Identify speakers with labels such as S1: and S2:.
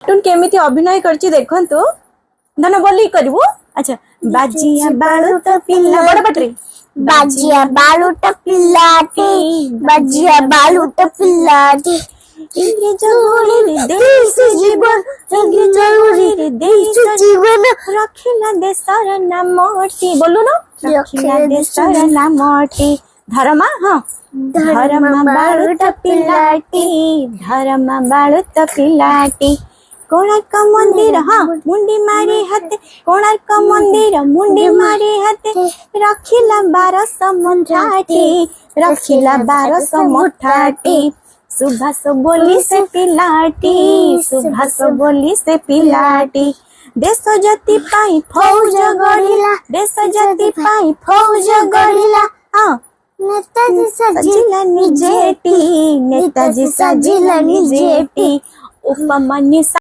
S1: टुन केमिति अभिनय करछि देखंतु धन बोली करबो। अच्छा बाजिया बाळुट पिल्ला बड़ पटरी
S2: बाजिया बालूट पिल्लाटी बाजिया बालूट पिल्लाटी
S1: इंग्रेज गोली देश जीवन इंग्रेज गोली देश
S2: जीवन
S1: रखिला देशर नामटी बोलू ना रखिला देशर नामटी धर्मा हाँ धर्मा बाळुट पिल्लाटी धर्मा बाळुट पिल्लाटी कोणार्क मंदिर हाँ मुंडी मारी हाथे कोणार्क मंदिर मुंडी मारी हाथे रखिला 1200 मुठाटी रखिला 1200 मुठाटी सुभाष बोली से पिलाटी सुभाष बोली से पिलाटी देश जाति पाई फौज गढ़िला देश जाति पाई फौज गढ़िला हाँ
S2: नेताजी
S1: सजिला निजेटी नेताजी सजिला निजेटी उपमान्य